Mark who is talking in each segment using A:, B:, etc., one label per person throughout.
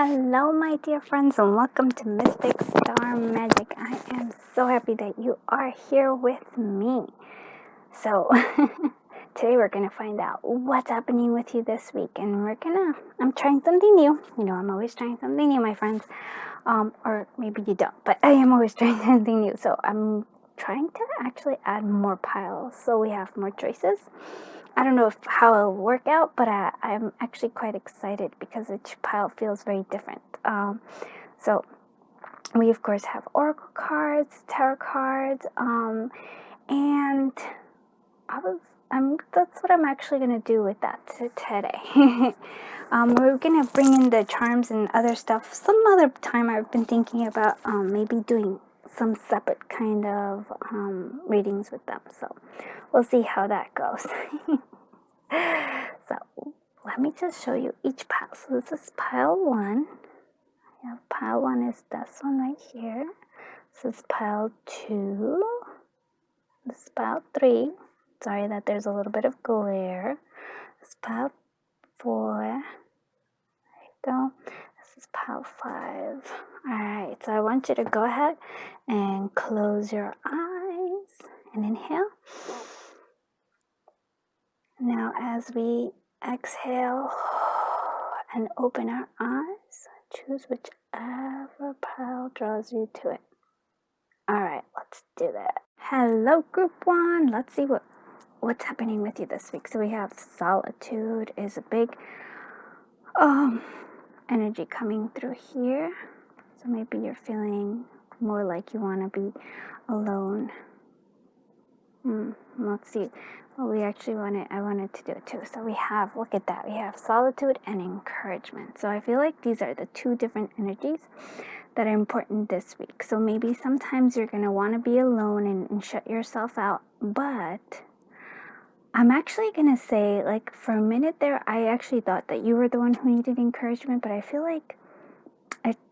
A: Hello, my dear friends, and welcome to Mystic Star Magic. I am so happy that you are here with me. So, today we're going to find out what's happening with you this week, and I'm trying something new. You know, I'm always trying something new, my friends. Or maybe you don't, but I am always trying something new. So, I'm trying to actually add more piles so we have more choices. I don't know how it'll work out, but I'm actually quite excited because each pile feels very different. So we of course have oracle cards, tarot cards, and that's what I'm actually gonna do with that today. We're gonna bring in the charms and other stuff some other time. I've been thinking about maybe doing some separate kind of readings with them. So we'll see how that goes. So let me just show you each pile. So this is pile 1. Yeah, pile 1 is this one right here. This is pile 2. This is pile 3. Sorry that there's a little bit of glare. This is pile 4. There you go. This is pile 5. Alright, so I want you to go ahead and close your eyes and inhale. Now as we exhale and open our eyes, choose whichever pile draws you to it. Alright, let's do that. Hello group 1. Let's see what's happening with you this week. So we have solitude is a big energy coming through here. So maybe you're feeling more like you want to be alone. Let's see. Well, I wanted to do it too. So look at that. We have solitude and encouragement. So I feel like these are the two different energies that are important this week. So maybe sometimes you're going to want to be alone and shut yourself out. But I'm actually going to say, like, for a minute there, I actually thought that you were the one who needed encouragement. But I feel like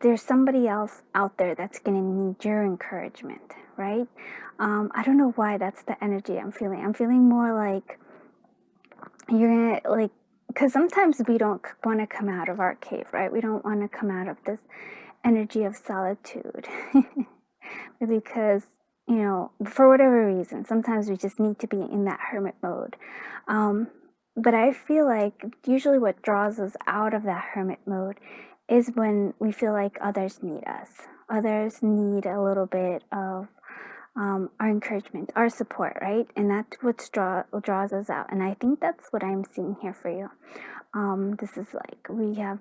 A: there's somebody else out there that's going to need your encouragement, right? I don't know why that's the energy I'm feeling. I'm feeling more like you're going to, like, because sometimes we don't want to come out of our cave, right? We don't want to come out of this energy of solitude because, you know, for whatever reason, sometimes we just need to be in that hermit mode. But I feel like usually what draws us out of that hermit mode is when we feel like others need us. Others need a little bit of our encouragement, our support, right? And that's what draws us out. And I think that's what I'm seeing here for you. This is like, we have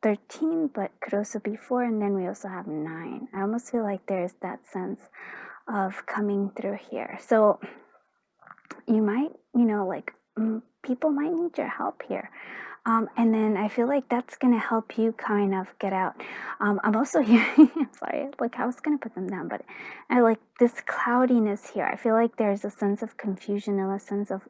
A: 13, but could also be 4, and then we also have 9. I almost feel like there's that sense of coming through here. So you might, people might need your help here. And then I feel like that's going to help you kind of get out. I'm also hearing, I'm sorry, like I was going to put them down, but I like this cloudiness here. I feel like there's a sense of confusion and a sense of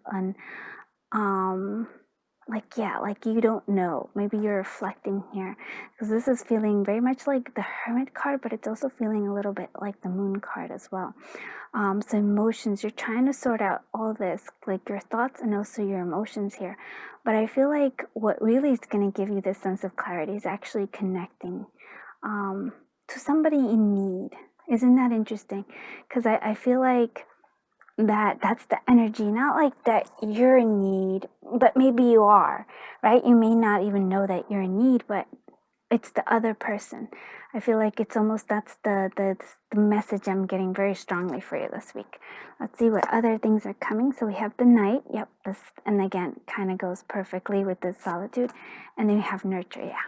A: like you don't know. Maybe you're reflecting here because this is feeling very much like the Hermit card, but it's also feeling a little bit like the Moon card as well. So emotions, you're trying to sort out all this, like your thoughts and also your emotions here. But I feel like what really is going to give you this sense of clarity is actually connecting to somebody in need. Isn't that interesting? Because I feel like that's the energy, not like that you're in need, but maybe you are, right? You may not even know that you're in need, but it's the other person. I feel like it's almost that's the message I'm getting very strongly for you this week. Let's see what other things are coming. So we have the Knight. Yep, this, and again, kind of goes perfectly with the solitude. And then we have nurture. Yeah.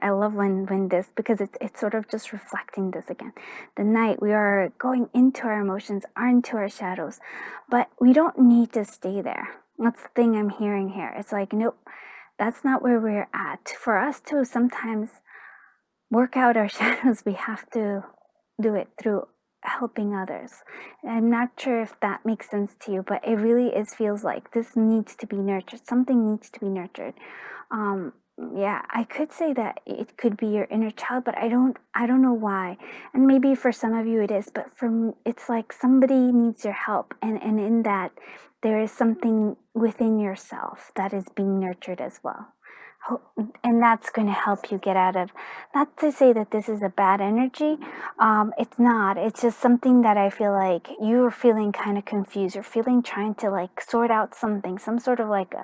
A: I love when this, because it's sort of just reflecting this again. The Knight, we are going into our emotions, into our shadows, but we don't need to stay there. That's the thing I'm hearing here. It's like, nope, that's not where we're at. For us to sometimes work out our shadows, we have to do it through helping others. I'm not sure if that makes sense to you, but it really feels like this needs to be nurtured. Something needs to be nurtured. Yeah, I could say that it could be your inner child, but I don't know why. And maybe for some of you it is, but it's like somebody needs your help, and in that there is something within yourself that is being nurtured as well. And that's going to help you get out of, not to say that this is a bad energy. It's not. It's just something that I feel like you're feeling kind of confused. You're feeling trying to like sort out something, some sort of like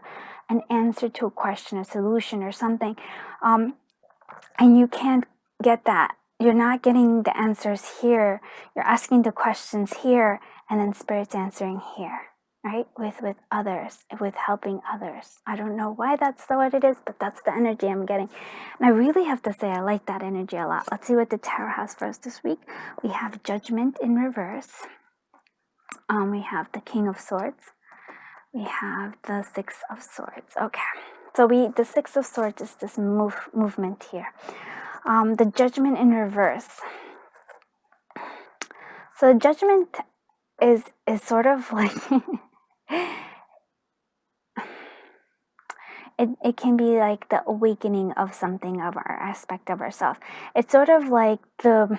A: an answer to a question, a solution or something. And you can't get that. You're not getting the answers here. You're asking the questions here, and then Spirit's answering here, right? With others, with helping others. I don't know why that's what it is, but that's the energy I'm getting. And I really have to say I like that energy a lot. Let's see what the tarot has for us this week. We have Judgment in reverse. We have the King of Swords. We have the Six of Swords. Okay. So the Six of Swords is this movement here. The Judgment in reverse. So Judgment is sort of like it can be like the awakening of something, of our aspect of ourselves. It's sort of like the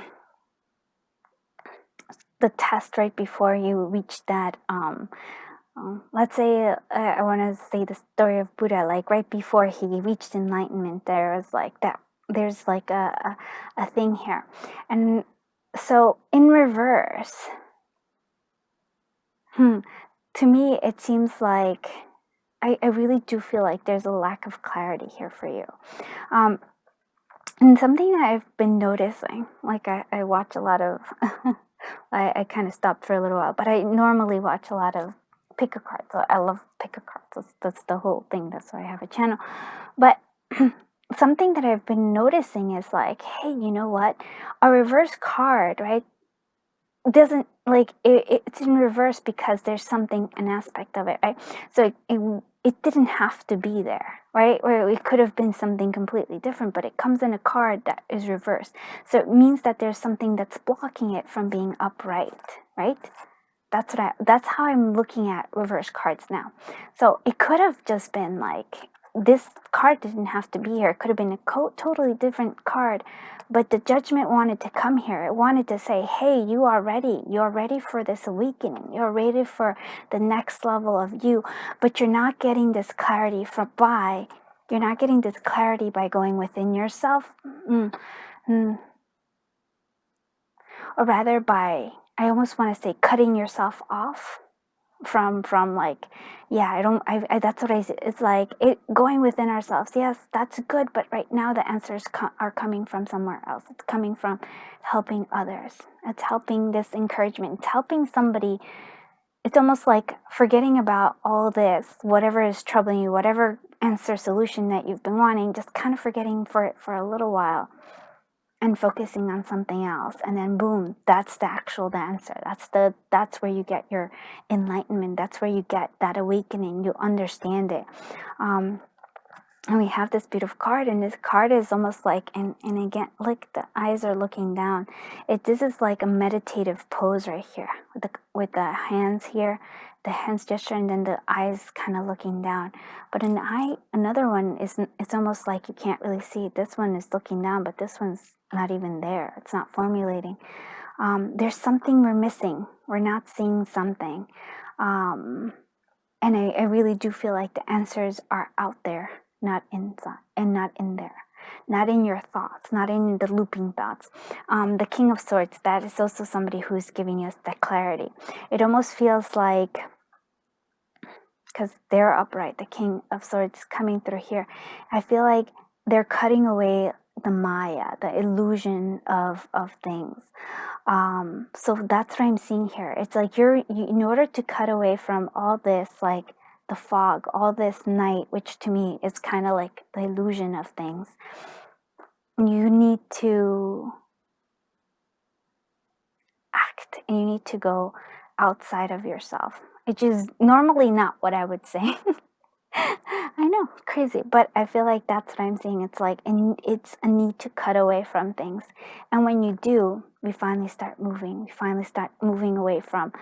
A: test right before you reach that. Let's say I want to say the story of Buddha. Like right before he reached enlightenment, there was like that. There's like a thing here, and so in reverse. To me, it seems like I really do feel like there's a lack of clarity here for you. And something that I've been noticing, like I watch a lot of, I kind of stopped for a little while, but I normally watch a lot of pick-a-cards. So I love pick-a-cards. That's the whole thing. That's why I have a channel. But something that I've been noticing is like, hey, you know what? A reverse card, right? Doesn't like it's in reverse because there's something, an aspect of it, right? So it didn't have to be there, right? Or it could have been something completely different, but it comes in a card that is reversed. So it means that there's something that's blocking it from being upright, right? That's how I'm looking at reverse cards now. So it could have just been like, this card didn't have to be here. It could have been a totally different card, but the Judgment wanted to come here. It wanted to say, hey, you are ready. You're ready for this awakening. You're ready for the next level of you, but you're not getting this clarity you're not getting this clarity by going within yourself, or rather by, I almost want to say, cutting yourself off from like, yeah, that's what I see. It's like it going within ourselves. Yes, that's good, but right now the answers are coming from somewhere else. It's coming from helping others. It's helping this encouragement. It's helping somebody. It's almost like forgetting about all this, whatever is troubling you, whatever answer solution that you've been wanting, just kind of forgetting for it for a little while and focusing on something else, and then boom, that's the answer. That's where you get your enlightenment. That's where you get that awakening. You understand it. And we have this beautiful card, and this card is almost like, and again, like the eyes are looking down. This is like a meditative pose right here, with the hands here, the hands gesture, and then the eyes kind of looking down. But another one is, it's almost like you can't really see. This one is looking down, but this one's not even there. It's not formulating. There's something we're missing. We're not seeing something. And I really do feel like the answers are out there, not inside, and not in there, not in your thoughts, not in the looping thoughts. The King of Swords, that is also somebody who's giving us that clarity. It almost feels like, because they're upright, the King of Swords coming through here, I feel like they're cutting away the Maya, the illusion of things. So that's what I'm seeing here. It's like in order to cut away from all this, like the fog, all this night, which to me is kind of like the illusion of things, you need to act, and you need to go outside of yourself, which is normally not what I would say. I know, crazy, but I feel like that's what I'm saying. It's like, and it's a need to cut away from things. And when you do, we finally start moving. We finally start moving away from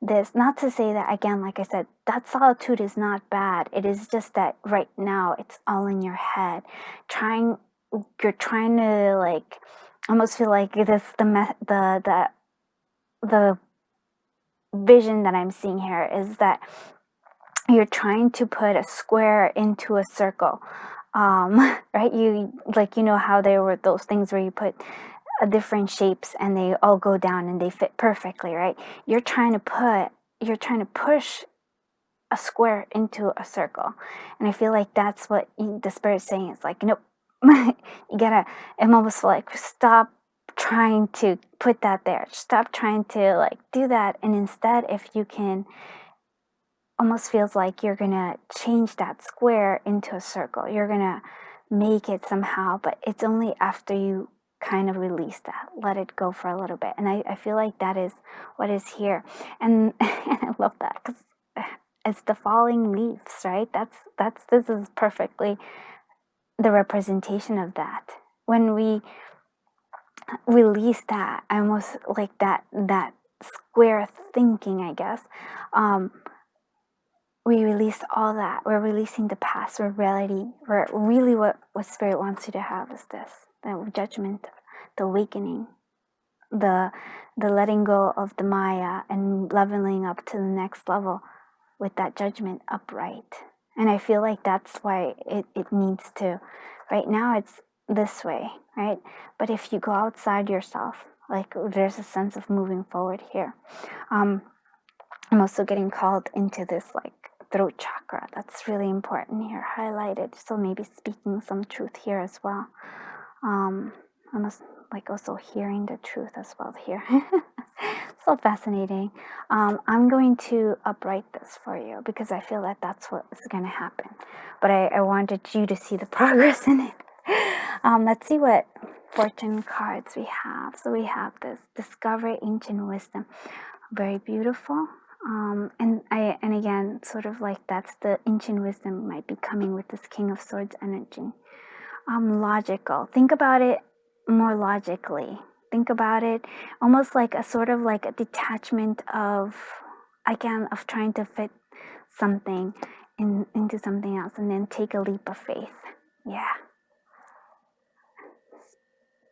A: this. Not to say that, again, like I said, that solitude is not bad. It is just that right now it's all in your head. You're trying to like, almost feel like this, the vision that I'm seeing here is that you're trying to put a square into a circle. right? You know how there were those things where you put different shapes and they all go down and they fit perfectly, right? You're trying to push a square into a circle, and I feel like that's what the spirit's saying. It's like, nope. You gotta, I'm almost like, stop trying to put that there, stop trying to like do that, and instead, if you can, almost feels like you're gonna change that square into a circle, you're gonna make it somehow, but it's only after you kind of release that, let it go for a little bit. And I feel like that is what is here. And and I love that, because it's the falling leaves, right? This is perfectly the representation of that. When we release that, I almost like that square thinking, I guess. We release all that. We're releasing the past. We're really what spirit wants you to have is this: the judgment, the awakening, the letting go of the Maya and leveling up to the next level with that judgment upright. And I feel like that's why it needs to, right now it's this way, right? But if you go outside yourself, like, there's a sense of moving forward here. I'm also getting called into this like throat chakra. That's really important here, highlighted. So maybe speaking some truth here as well. Almost like also hearing the truth as well here. So fascinating. I'm going to upright this for you because I feel that that's what is going to happen. But I wanted you to see the progress in it. Let's see what fortune cards we have. So we have this Discover Ancient Wisdom. Very beautiful. And again, sort of like that's the ancient wisdom might be coming with this King of Swords energy. Logical. Think about it more logically. Think about it almost like a sort of like a detachment of, again, of trying to fit something into something else, and then take a leap of faith. Yeah.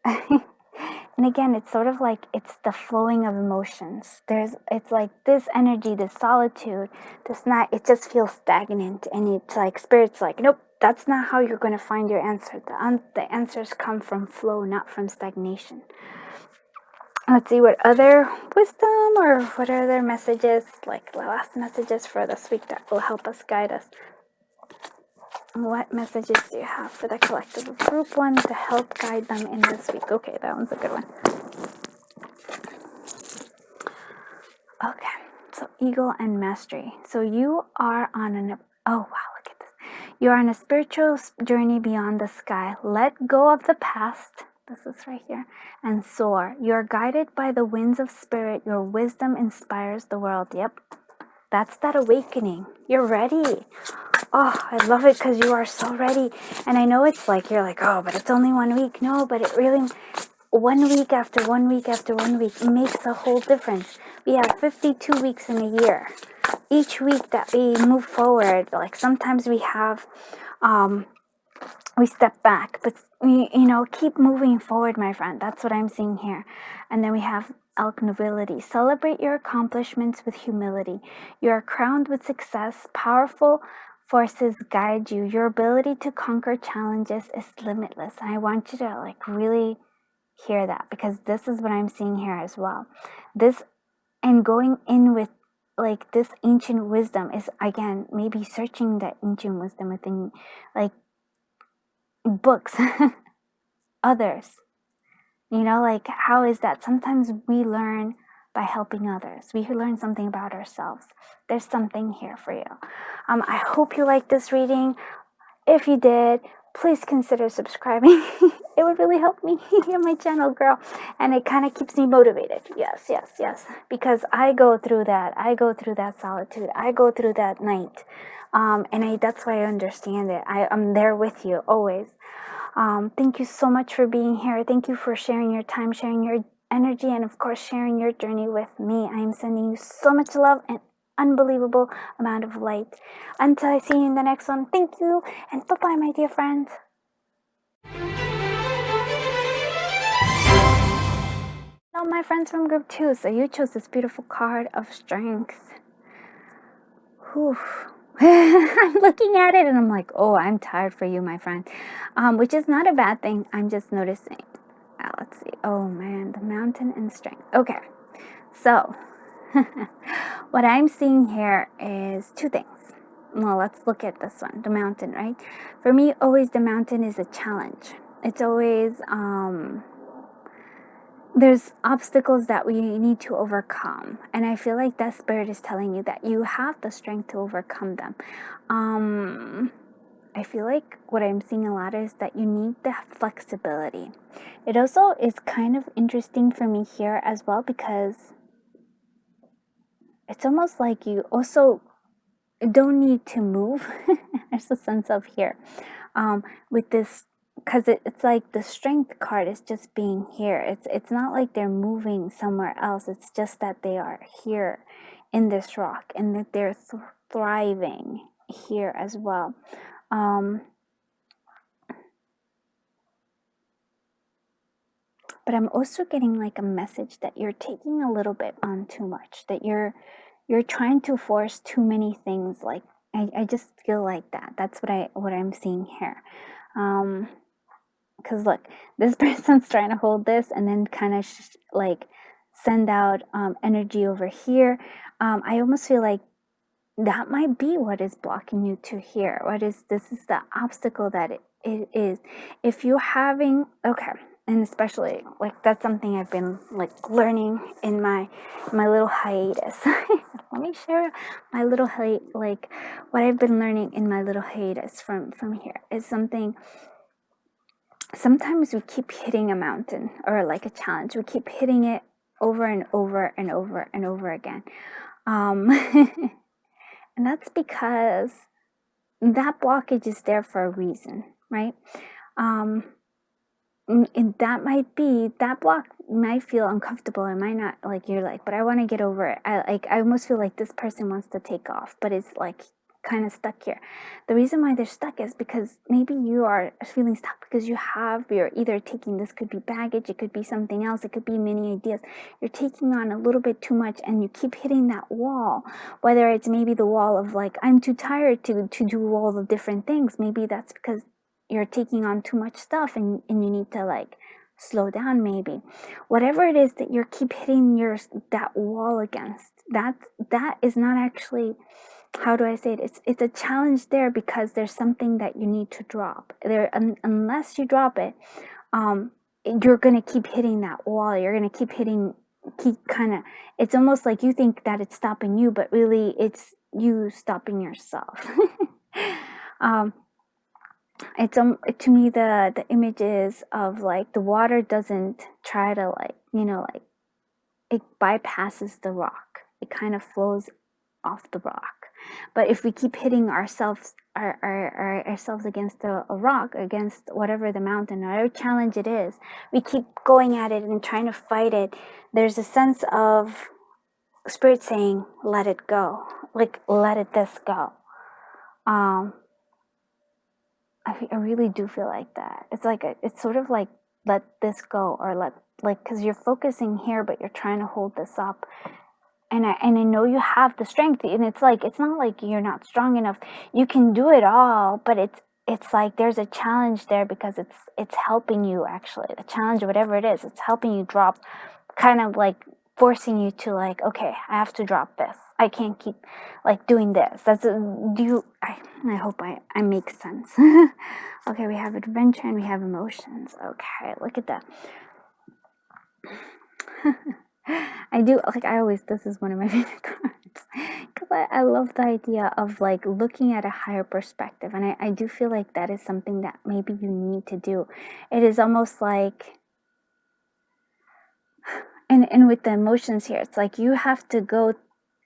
A: And again, it's sort of like it's the flowing of emotions. It's like this energy, this solitude, it just feels stagnant, and it's like spirit's like, nope, that's not how you're going to find your answer. The answers come from flow, not from stagnation. Let's see what other wisdom or what other messages, like the last messages for this week that will help us, guide us. What messages do you have for the collective of group 1 to help guide them in this week? Okay, that one's a good one. Okay, so Eagle and Mastery. So you are on oh wow, look at this. You are on a spiritual journey beyond the sky. Let go of the past. This is right here. And soar. You are guided by the winds of spirit. Your wisdom inspires the world. Yep. That's that awakening. You're ready. Oh, I love it because you are so ready. And I know it's like, you're like, oh, but it's only 1 week. No, but it really, 1 week after 1 week after 1 week makes a whole difference. We have 52 weeks in a year. Each week that we move forward, like sometimes we have, we step back, but we, keep moving forward, my friend. That's what I'm seeing here. And then we have elk nobility. Celebrate your accomplishments with humility. You are crowned with success. Powerful forces guide you. Your ability to conquer challenges is limitless. And I want you to like really hear that, because this is what I'm seeing here as well. This, and going in with like this ancient wisdom is, again, maybe searching that ancient wisdom within, like, books, others, like, how is that? Sometimes we learn by helping others. We learn something about ourselves. There's something here for you. I hope you liked this reading. If you did, please consider subscribing. It would really help me and my channel grow, and it kind of keeps me motivated. Yes, because I go through that solitude. I go through that night, and that's why I understand it. I'm there with you always. Thank you so much for being here. Thank you for sharing your time, sharing your energy, and of course sharing your journey with me. I am sending you so much love and unbelievable amount of light. Until I see you in the next one, thank you, and bye-bye, my dear friends. Now, my friends from group 2, so you chose this beautiful card of strength. Whew. I'm looking at it and I'm like, oh, I'm tired for you, my friend. Which is not a bad thing. I'm just noticing. Let's see. Oh man, the mountain and strength. Okay. So, what I'm seeing here is two things. Well, let's look at this one, the mountain, right? For me, always the mountain is a challenge. It's always, there's obstacles that we need to overcome. And I feel like that spirit is telling you that you have the strength to overcome them. I feel like what I'm seeing a lot is that you need the flexibility. It also is kind of interesting for me here as well, because it's almost like you also don't need to move. There's a sense of here with this, because it's like the strength card is just being here. It's not like they're moving somewhere else. It's just that they are here in this rock, and that they're thriving here as well. But I'm also getting like a message that you're taking a little bit on too much, that you're trying to force too many things. Like I just feel like that. That's what I'm seeing here. Because look, this person's trying to hold this and then kind of like send out energy over here. I almost feel like that might be what is blocking you to here. This is the obstacle that it is. If you're having, okay, and especially like that's something I've been like learning in my little hiatus. Let me share my little like what I've been learning in my little hiatus from here is something. Sometimes we keep hitting a mountain or like a challenge. We keep hitting it over and over and over and over again. And that's because that blockage is there for a reason, right? And that might be, that block might feel uncomfortable. It might not, like you're like, but I want to get over it. I almost feel like this person wants to take off, but it's like kind of stuck here. The reason why they're stuck is because maybe you are feeling stuck because you're either taking, this could be baggage, it could be something else, it could be many ideas. You're taking on a little bit too much and you keep hitting that wall, whether it's maybe the wall of like, I'm too tired to do all the different things. Maybe that's because you're taking on too much stuff and you need to like slow down. Maybe whatever it is that you keep hitting that wall against, that is not actually, how do I say it? It's a challenge there because there's something that you need to drop there. Unless you drop it, you're gonna keep hitting that wall. You're gonna keep kind of, it's almost like you think that it's stopping you, but really it's you stopping yourself. It's to me the image is of like the water doesn't try to like, like it bypasses the rock. It kind of flows off the rock. But if we keep hitting ourselves ourselves against a rock, against whatever the mountain or challenge it is, we keep going at it and trying to fight it. There's a sense of spirit saying, let it go, like let this go. I really do feel like that. It's like it's sort of like let this go, or like because you're focusing here, but you're trying to hold this up. And I know you have the strength, and it's like it's not like you're not strong enough. You can do it all, but it's like there's a challenge there because it's helping you actually. The challenge, whatever it is, it's helping you drop, kind of like forcing you to like, okay, I have to drop this. I can't keep like doing this. I hope I make sense. Okay, we have adventure and we have emotions. Okay, look at that. I do, like, this is one of my favorite cards because I love the idea of like looking at a higher perspective, and I do feel like that is something that maybe you need to do. It is almost like, and with the emotions here, it's like you have to go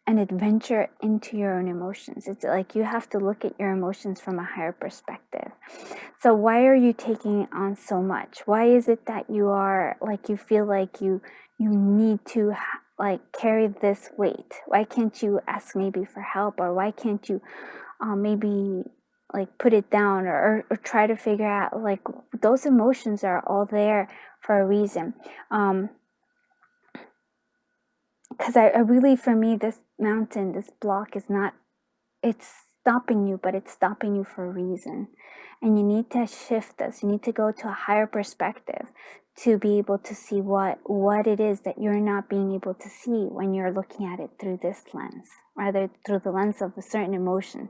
A: and adventure into your own emotions. It's like you have to look at your emotions from a higher perspective. So why are you taking on so much? Why is it that you are like, you feel like you need to like carry this weight? Why can't you ask maybe for help, or why can't you maybe like put it down, or try to figure out, like, those emotions are all there for a reason. Because I really, for me, this mountain, this block is not, it's stopping you, but it's stopping you for a reason. And you need to shift this. You need to go to a higher perspective to be able to see what it is that you're not being able to see when you're looking at it through this lens, rather through the lens of a certain emotion.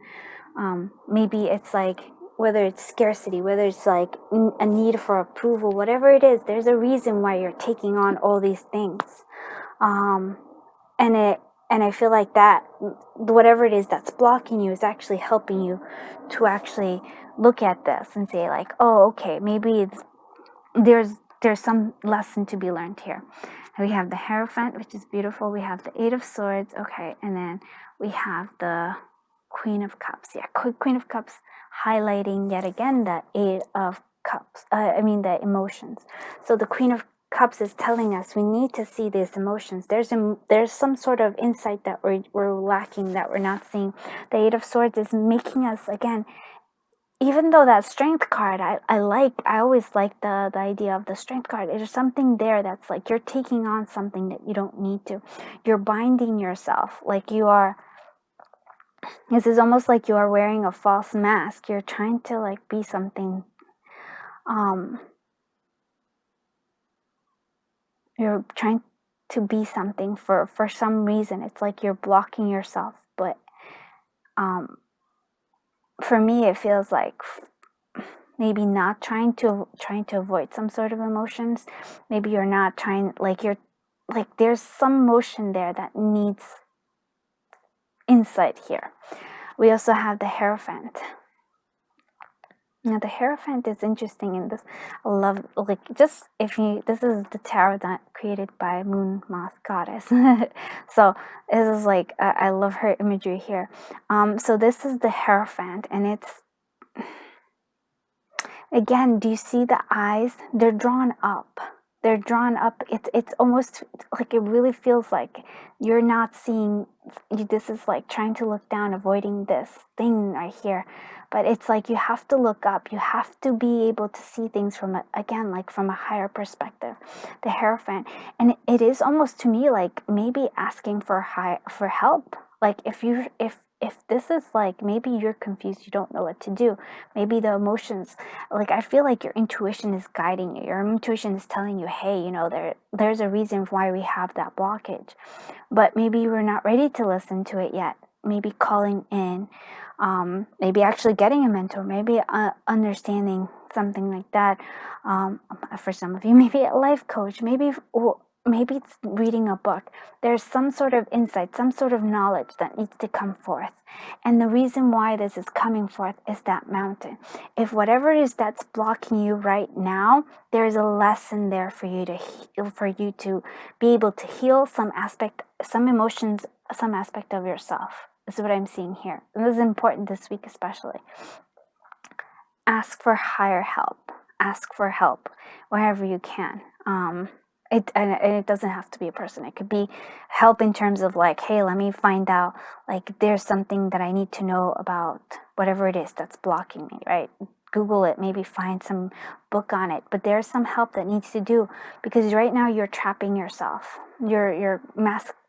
A: Maybe it's like, whether it's scarcity, whether it's like a need for approval, whatever it is, there's a reason why you're taking on all these things. And I feel like that whatever it is that's blocking you is actually helping you to actually look at this and say like, oh, okay, maybe there's some lesson to be learned here. And we have the Hierophant, which is beautiful. We have the Eight of Swords. Okay, and then we have the Queen of Cups. Yeah, Queen of Cups, highlighting yet again the Eight of Cups. The emotions. So the Queen of Cups is telling us we need to see these emotions. There's some sort of insight that we're lacking, that we're not seeing. The Eight of Swords is making us, again, even though that Strength card, I always like the idea of the Strength card. There's something there that's like you're taking on something that you don't need to. You're binding yourself, like you are. This is almost like you are wearing a false mask. You're trying to like be something. You're trying to be something for some reason. It's like you're blocking yourself. But for me, it feels like maybe not trying to avoid some sort of emotions. Maybe you're not trying, like you're like there's some emotion there that needs insight here. We also have the Hierophant. Now the Hierophant is interesting in this. I love, like, just if you, this is the tarot that created by Moon, Moth, Goddess. So this is like, I love her imagery here. So this is the Hierophant, and it's, again, do you see the eyes? They're drawn up. They're drawn up. It's almost like it really feels like you're not seeing. This is like trying to look down, avoiding this thing right here. But it's like you have to look up. You have to be able to see things from from a higher perspective. The Hierophant, and it is almost to me like maybe asking for help. Like if this is like, maybe you're confused, you don't know what to do. Maybe the emotions, like I feel like your intuition is guiding you. Your intuition is telling you, hey, there's a reason why we have that blockage. But maybe you were not ready to listen to it yet. Maybe calling in, maybe actually getting a mentor, maybe understanding something like that. For some of you, maybe a life coach, maybe it's reading a book. There's some sort of insight, some sort of knowledge that needs to come forth. And the reason why this is coming forth is that mountain. If whatever it is that's blocking you right now, there's a lesson there for you to be able to heal some aspect, some emotions, some aspect of yourself. This is what I'm seeing here. And this is important this week especially. Ask for higher help. Ask for help wherever you can. It doesn't have to be a person. It could be help in terms of like, hey, let me find out, like there's something that I need to know about whatever it is that's blocking me, right? Google it, maybe find some book on it. But there's some help that needs to do, because right now you're trapping yourself. You're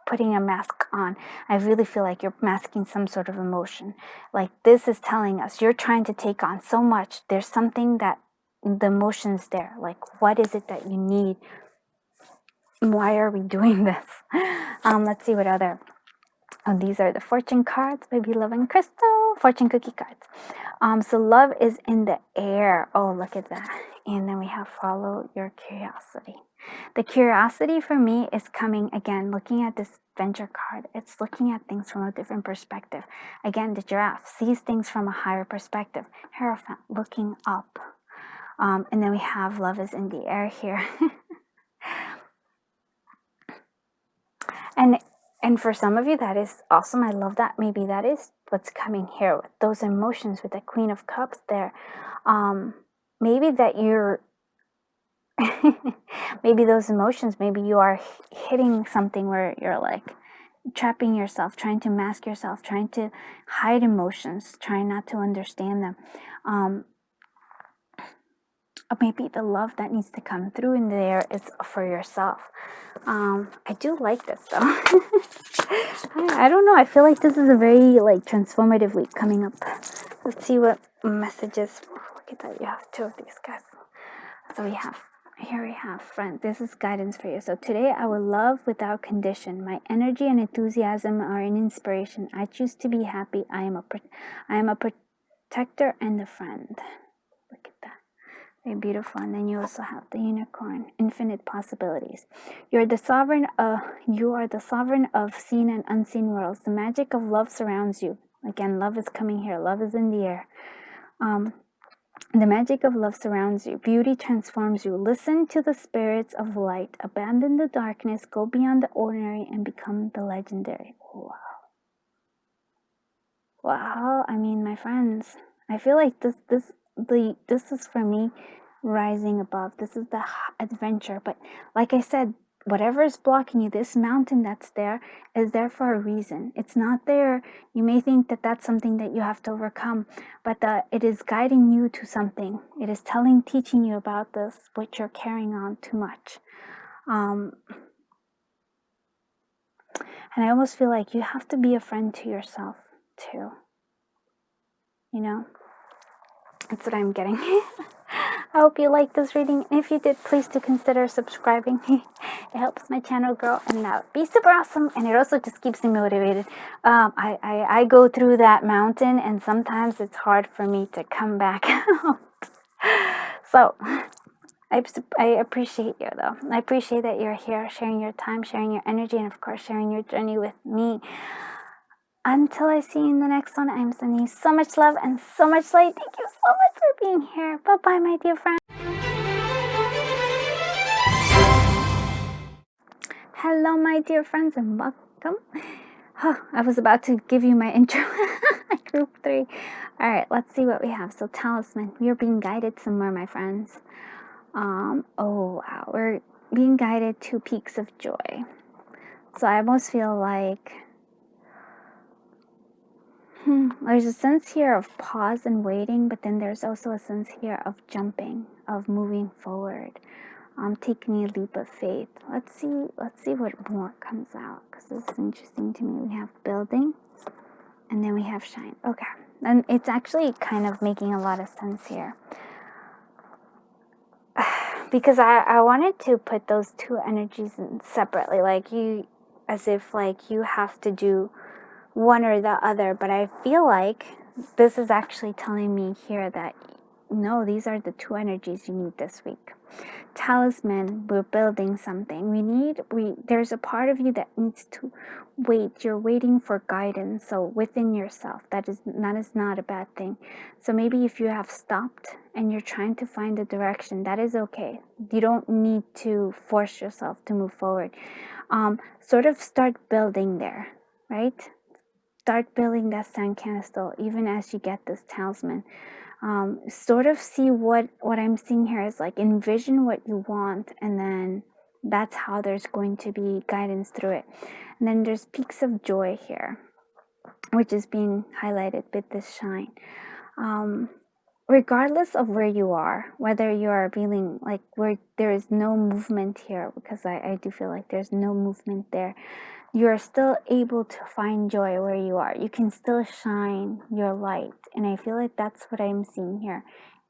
A: putting a mask on. I really feel like you're masking some sort of emotion. Like this is telling us you're trying to take on so much. There's something that the emotion's there. Like, what is it that you need? Why are we doing this? Let's see what other. Oh, these are the fortune cards, baby love and crystal, fortune cookie cards. So love is in the air. Oh, look at that. And then we have follow your curiosity. The curiosity for me is coming, again, looking at this Venture card. It's looking at things from a different perspective. Again, the giraffe sees things from a higher perspective. Hierophant, looking up. And then we have love is in the air here. And for some of you, that is awesome. I love that. Maybe that is what's coming here with those emotions, with the Queen of Cups there. Maybe that you're, maybe those emotions, maybe you are hitting something where you're like trapping yourself, trying to mask yourself, trying to hide emotions, trying not to understand them. or maybe the love that needs to come through in there is for yourself. I do like this though. I don't know. I feel like this is a very like transformative week coming up. Let's see what messages. Look at that. You have two of these guys. So we have friend. This is guidance for you. So today I will love without condition. My energy and enthusiasm are an inspiration. I choose to be happy. I am a protector and a friend. Look at that. Very beautiful. And then you also have the unicorn, infinite possibilities. You are the sovereign of seen and unseen worlds. The magic of love surrounds you. Again, love is coming here. Love is in the air. The magic of love surrounds you. Beauty transforms you. Listen to the spirits of light. Abandon the darkness. Go beyond the ordinary and become the legendary. Wow. Wow. I mean, my friends, I feel like this is for me rising above. This is the adventure. But like I said, whatever is blocking you, this mountain that's there is there for a reason. It's not there. You may think that that's something that you have to overcome, but it is guiding you to something. It is teaching you about this, which you're carrying on too much. And I almost feel like you have to be a friend to yourself too. You know, that's what I'm getting. I hope you liked this reading. If you did, please do consider subscribing. It helps my channel grow, and that would be super awesome. And it also just keeps me motivated. I go through that mountain, and sometimes it's hard for me to come back out. So I appreciate you, though. I appreciate that you're here, sharing your time, sharing your energy, and of course, sharing your journey with me. Until I see you in the next one, I'm sending you so much love and so much light. Thank you so much for being here. Bye-bye, my dear friend. Hello, my dear friends, and welcome. Oh, I was about to give you my intro. Group 3. All right, let's see what we have. So, talisman. You're being guided somewhere, my friends. Oh, wow. We're being guided to peaks of joy. So, I almost feel like there's a sense here of pause and waiting, but then there's also a sense here of jumping, of moving forward, taking a leap of faith. Let's see what more comes out, because this is interesting to me. We have building, and then we have shine. Okay, and it's actually kind of making a lot of sense here, because I wanted to put those two energies in separately, like you, as if like you have to do one or the other, but I feel like this is actually telling me here that no, these are the two energies you need this week. Talisman, we're building something. There's a part of you that needs to wait. You're waiting for guidance. So within yourself, that is not a bad thing. So maybe if you have stopped and you're trying to find a direction, that is okay. You don't need to force yourself to move forward. Sort of start building there, right? Start building that sandcastle even as you get this talisman. Sort of see what I'm seeing here is like envision what you want, and then that's how there's going to be guidance through it. And then there's peaks of joy here, which is being highlighted with this shine. Regardless of where you are, whether you are feeling like where there is no movement here, because I do feel like there's no movement there, you are still able to find joy where you are. You can still shine your light. And I feel like that's what I'm seeing here.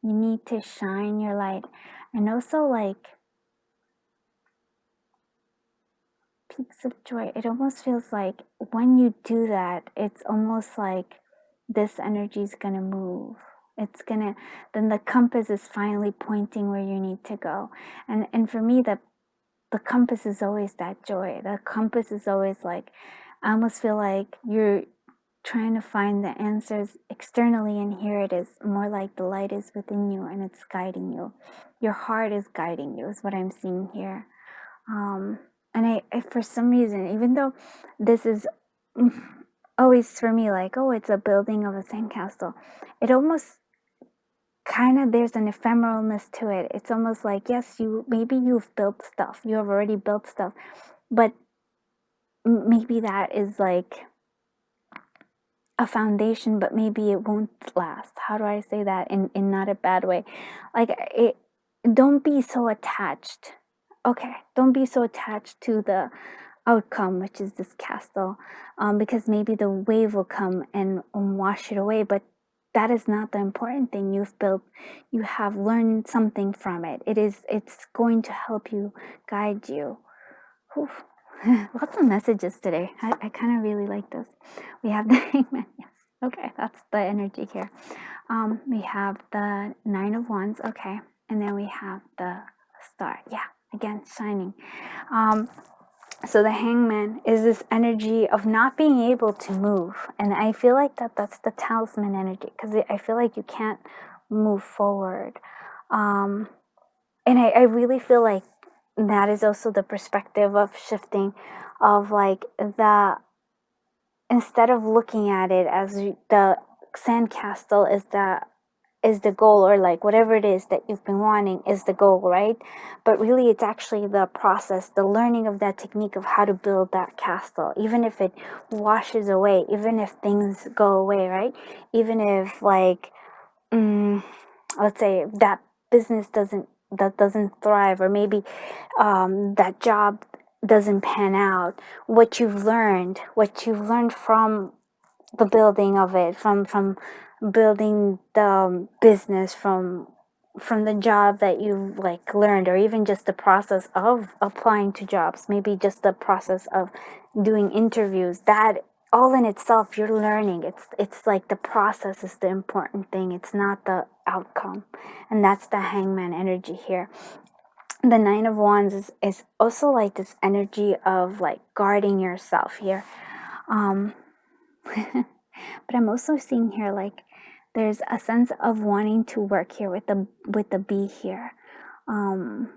A: You need to shine your light. And also like peaks of joy. It almost feels like when you do that, it's almost like this energy is going to move. Then the compass is finally pointing where you need to go. And for me, the compass is always that joy. The compass is always like, I almost feel like you're trying to find the answers externally, and here it is more like the light is within you and it's guiding you. Your heart is guiding you is what I'm seeing here. And I for some reason, even though this is always for me like, oh, it's a building of a sandcastle, it almost kind of, there's an ephemeralness to it. It's almost like, yes, you've built stuff, you have already built stuff, but maybe that is like a foundation, but maybe it won't last. How do I say that in not a bad way? Like don't be so attached. Okay, don't be so attached to the outcome, which is this castle, because maybe the wave will come and wash it away, but that is not the important thing. You've built, you have learned something from it. It's going to help you, guide you. Whew. Lots of messages today. I kind of really like this. We have the Hangman. Yes. Okay, that's the energy here. We have the Nine of Wands. Okay, and then we have the Star. Yeah, again, shining. So the Hangman is this energy of not being able to move, and I feel like that's the talisman energy, because I feel like you can't move forward. And I really feel like that is also the perspective of shifting, of like instead of looking at it as the sandcastle is the goal, or like whatever it is that you've been wanting is the goal, right? But really it's actually the process, the learning of that technique of how to build that castle, even if it washes away, even if things go away, right? Even if like let's say that business doesn't thrive, or maybe that job doesn't pan out, what you've learned from the building of it, from building the business, from the job that you've like learned, or even just the process of applying to jobs, maybe just the process of doing interviews, that all in itself you're learning. It's like the process is the important thing, it's not the outcome. And that's the Hangman energy here. The Nine of Wands is also like this energy of like guarding yourself here. But I'm also seeing here like there's a sense of wanting to work here with the bee here. And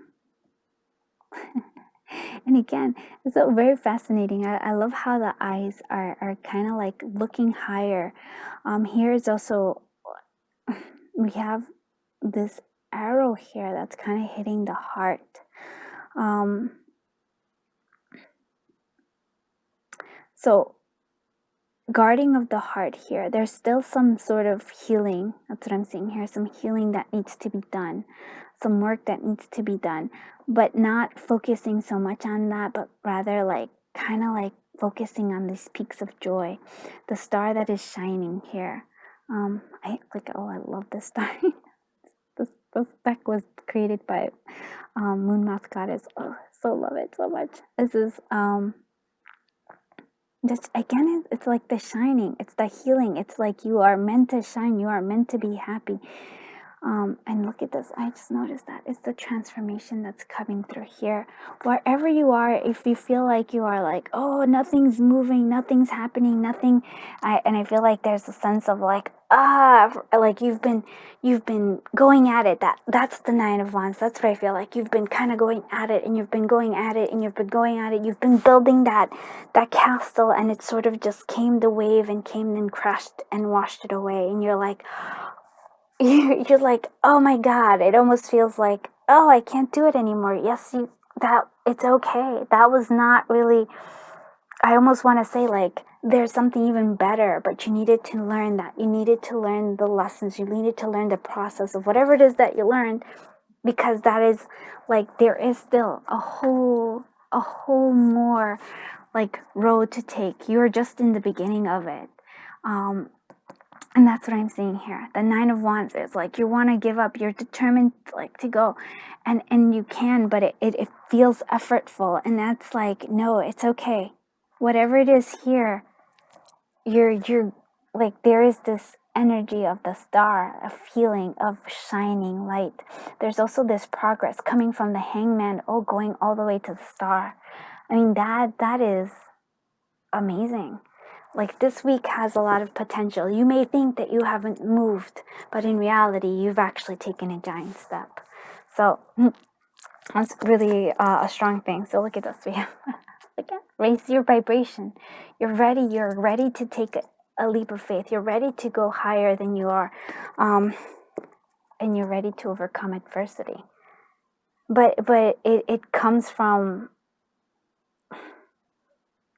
A: again, it's so very fascinating. I love how the eyes are kind of like looking higher. Here is also, we have this arrow here that's kind of hitting the heart. So guarding of the heart here, there's still some sort of healing. That's what I'm seeing here. Some healing that needs to be done, some work that needs to be done, but not focusing so much on that, but rather like kind of like focusing on these peaks of joy, the star that is shining here. I love this star. this deck was created by Moon Moth Goddess. Oh, so love it so much. This is just again, it's like the shining, it's the healing. It's like you are meant to shine, you are meant to be happy. And look at this, I just noticed that it's the transformation that's coming through here. Wherever you are, if you feel like you are like, oh, nothing's moving, nothing's happening, nothing, I feel like there's a sense of like, like you've been going at it. That's the Nine of Wands. That's what I feel like. You've been kind of going at it, and you've been going at it, and you've been going at it. You've been building that castle, and it sort of just came, the wave, and came and crashed and washed it away. And you're like, you're like, oh my God, it almost feels like, oh, I can't do it anymore. Yes, it's okay. That was not really, I almost want to say like, there's something even better, but you needed to learn that. You needed to learn the lessons. You needed to learn the process of whatever it is that you learned, because that is like, there is still a whole more like road to take. You're just in the beginning of it. And that's what I'm seeing here. The Nine of Wands is like, you want to give up, you're determined like to go, and you can, but it feels effortful. And that's like, no, it's okay. Whatever it is here, you're like, there is this energy of the star, of healing, of shining light. There's also this progress coming from the Hangman, going all the way to the star. I mean, that is amazing. Like, this week has a lot of potential. You may think that you haven't moved, but in reality, you've actually taken a giant step. So that's really a strong thing. So look at this. We have, again, raise your vibration. You're ready to take a leap of faith. You're ready to go higher than you are. And you're ready to overcome adversity. But it comes from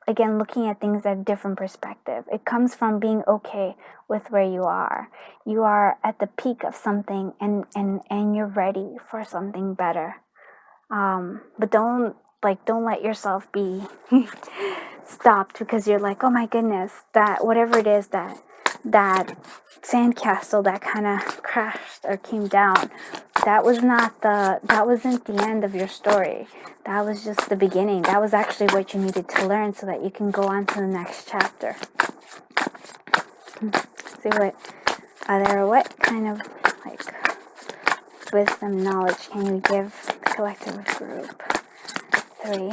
A: again, looking at things at a different perspective. It comes from being okay with where you are. You are at the peak of something, and you're ready for something better. But don't let yourself be stopped because you're like, oh my goodness, that whatever it is, that sandcastle that kind of crashed or came down, that wasn't the end of your story. That was just the beginning. That was actually what you needed to learn so that you can go on to the next chapter. See what kind of wisdom, knowledge can you give the collective group? 3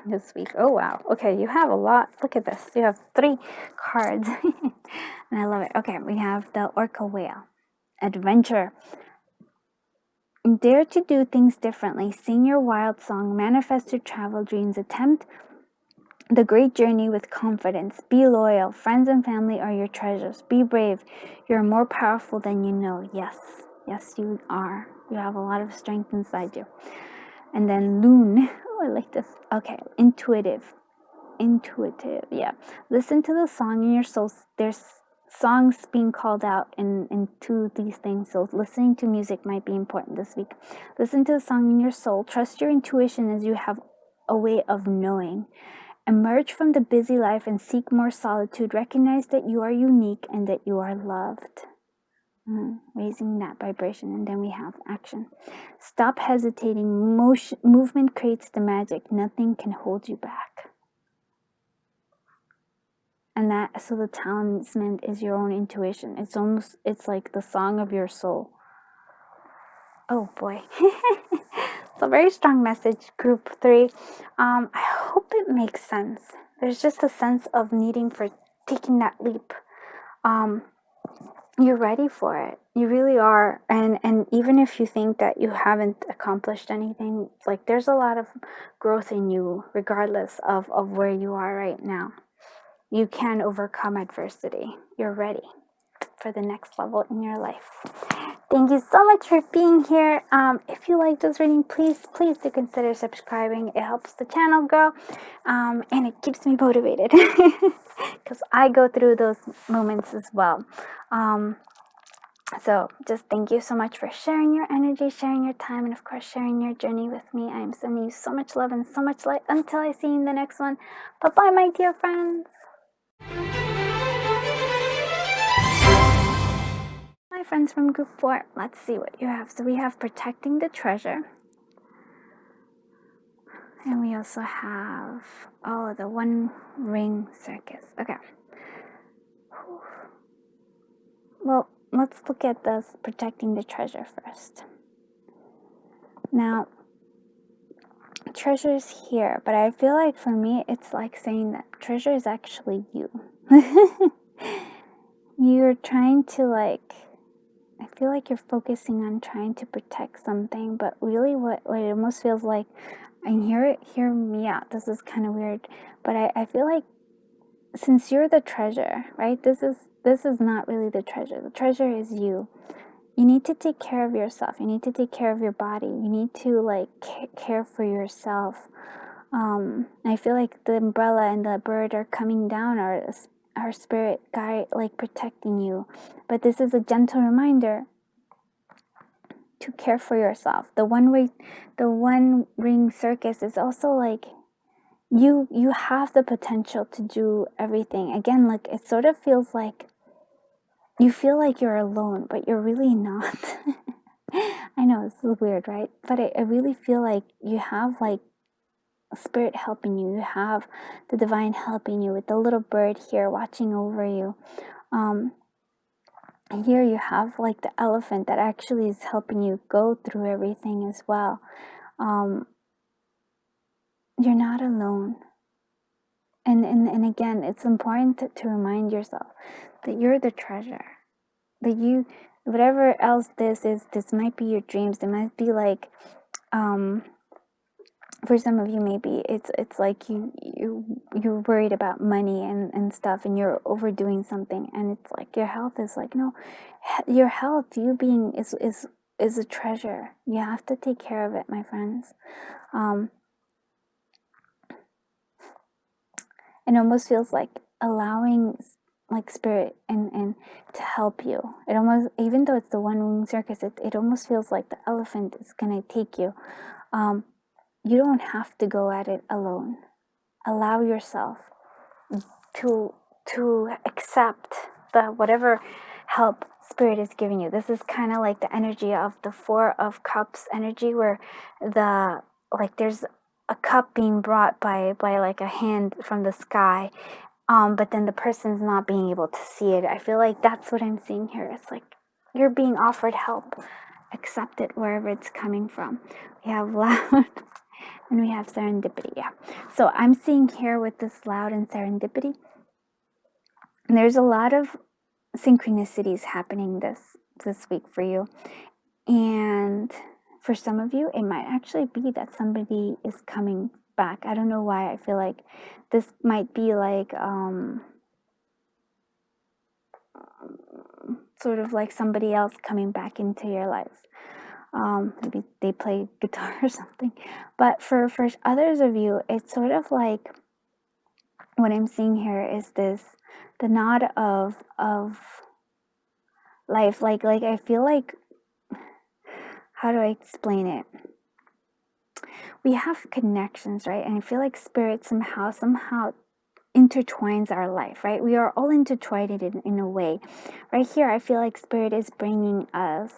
A: this week. Oh wow. Okay, you have a lot. Look at this. You have 3 cards. And I love it. Okay, we have the orca whale. Adventure. Dare to do things differently. Sing your wild song. Manifest your travel dreams. Attempt the great journey with confidence. Be loyal. Friends and family are your treasures. Be brave. You're more powerful than you know. Yes. Yes, you are. You have a lot of strength inside you. And then loon. Oh, I like this. Okay, intuitive, yeah. Listen to the song in your soul. There's songs being called out into these things, so listening to music might be important this week. Listen to the song in your soul. Trust your intuition as you have a way of knowing. Emerge from the busy life and seek more solitude. Recognize that you are unique and that you are loved. Raising that vibration. And then we have action. Stop hesitating. Movement creates the magic. Nothing can hold you back. And so the talisman is your own intuition. It's like the song of your soul. Oh boy. It's a very strong message, group 3. I hope it makes sense. There's just a sense of needing for taking that leap. You're ready for it. You really are. And even if you think that you haven't accomplished anything, like there's a lot of growth in you regardless of where you are right now. You can overcome adversity. You're ready for the next level in your life. Thank you so much for being here. If you like this reading, please do consider subscribing. It helps the channel grow, and it keeps me motivated because I go through those moments as well. So just thank you so much for sharing your energy, sharing your time, and of course sharing your journey with me. I am sending you so much love and so much light until I see you in the next one. Bye-bye, my dear friends. My friends from group 4, let's see what you have. So we have protecting the treasure. And we also have, the one ring circus. Okay. Well, let's look at this protecting the treasure first. Now, treasure is here, but I feel like for me, it's like saying that treasure is actually you. You're trying to I feel like you're focusing on trying to protect something, but really what it almost feels like, and hear me out, this is kind of weird, but I feel like since you're the treasure, right, this is not really the treasure is you. You need to take care of yourself, you need to take care of your body, you need to care for yourself. I feel like the umbrella and the bird are coming down, or our spirit guide, protecting you, but this is a gentle reminder to care for yourself. The one ring circus is also you have the potential to do everything. Again, it sort of feels like you feel like you're alone, but you're really not. I know this is weird, right? But I really feel like you have spirit helping you. You have the divine helping you with the little bird here watching over you. Here you have the elephant that actually is helping you go through everything as well. You're not alone. And again, it's important to remind yourself that you're the treasure. That you, whatever else this is, this might be your dreams. It might be for some of you, maybe it's like you're worried about money and stuff, and you're overdoing something, and it's like your health is no, your health, you being is a treasure. You have to take care of it, my friends. It almost feels like allowing like spirit and to help you. It almost, even though it's the one winged circus, it almost feels like the elephant is gonna take you. You don't have to go at it alone. Allow yourself to accept the whatever help spirit is giving you. This is kind of like the energy of the Four of Cups energy, where the like there's a cup being brought by like a hand from the sky, but then the person's not being able to see it. I feel like that's what I'm seeing here. It's like you're being offered help. Accept it wherever it's coming from. We have loud and we have serendipity. Yeah. So I'm seeing here with this loud and serendipity, there's a lot of synchronicities happening this week for you. And for some of you, it might actually be that somebody is coming back. I don't know why. I feel like this might be like sort of like somebody else coming back into your life. Maybe they play guitar or something. But for others of you, it's sort of like what I'm seeing here is this, the nod of life. Like I feel like, how do I explain it? We have connections, right? And I feel like spirit somehow intertwines our life, right? We are all intertwined in a way. Right here, I feel like spirit is bringing us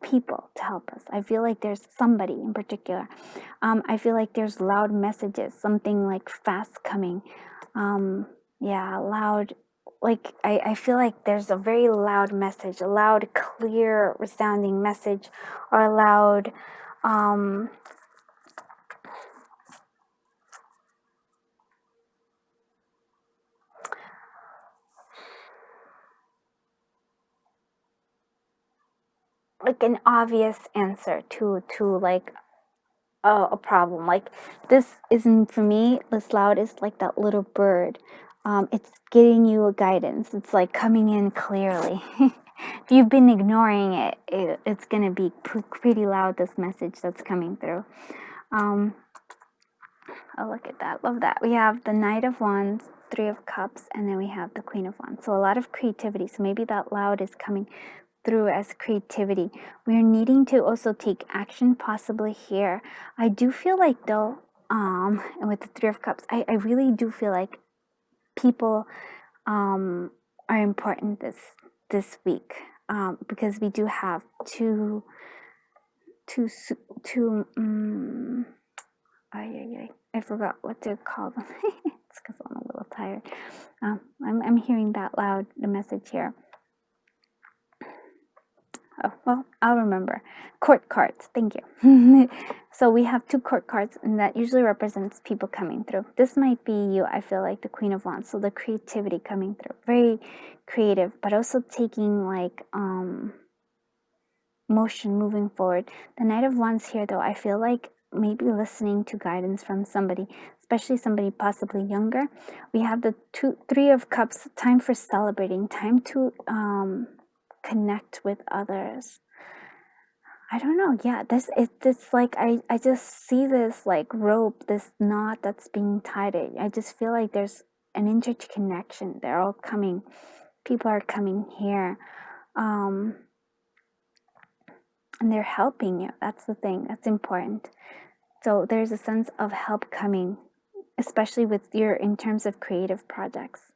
A: people to help us. I feel like there's somebody in particular. I feel like there's loud messages, something like fast coming. Yeah, loud. Like I feel like there's a very loud message, a loud, clear, resounding message, or a loud like an obvious answer to like a problem. Like this isn't for me. This loud is like that little bird. It's getting you a guidance. It's like coming in clearly. If you've been ignoring it, it's gonna be pretty loud. This message that's coming through. Oh, look at that. Love that. We have the Knight of Wands, Three of Cups, and then we have the Queen of Wands. So a lot of creativity. So maybe that loud is coming through as creativity. We're needing to also take action possibly here. I do feel like though, and with the Three of Cups, I really do feel like people are important this week, because we do have two I forgot what to call them. It's because I'm a little tired. I'm hearing that loud, the message here. Oh, well, I'll remember. Court cards, thank you. So we have two court cards, and that usually represents people coming through. This might be you, I feel like the Queen of Wands. So the creativity coming through, very creative, but also taking like motion, moving forward. The Knight of Wands here, though, I feel like maybe listening to guidance from somebody, especially somebody possibly younger. We have the Three of Cups, time for celebrating, time to connect with others. I don't know. Yeah, it's like I just see this like rope, this knot that's being tied. I just feel like there's an interconnection. They're all coming. People are coming here. And they're helping you. That's the thing. That's important. So there's a sense of help coming, especially with in terms of creative projects.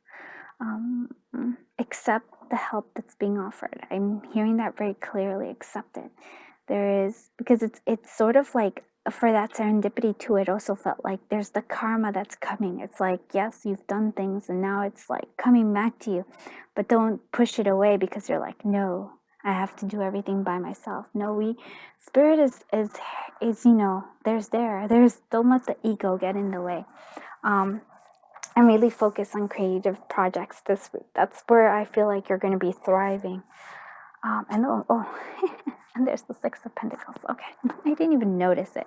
A: Accept the help that's being offered. I'm hearing that very clearly. Accept it. There is, because it's sort of like, for that serendipity too, it also felt like there's the karma that's coming. It's like, yes, you've done things and now it's like coming back to you, but don't push it away because you're like, no, I have to do everything by myself. No, spirit is there's, don't let the ego get in the way. And really focus on creative projects this week. That's where I feel like you're going to be thriving. And and there's the Six of Pentacles. Okay, I didn't even notice it.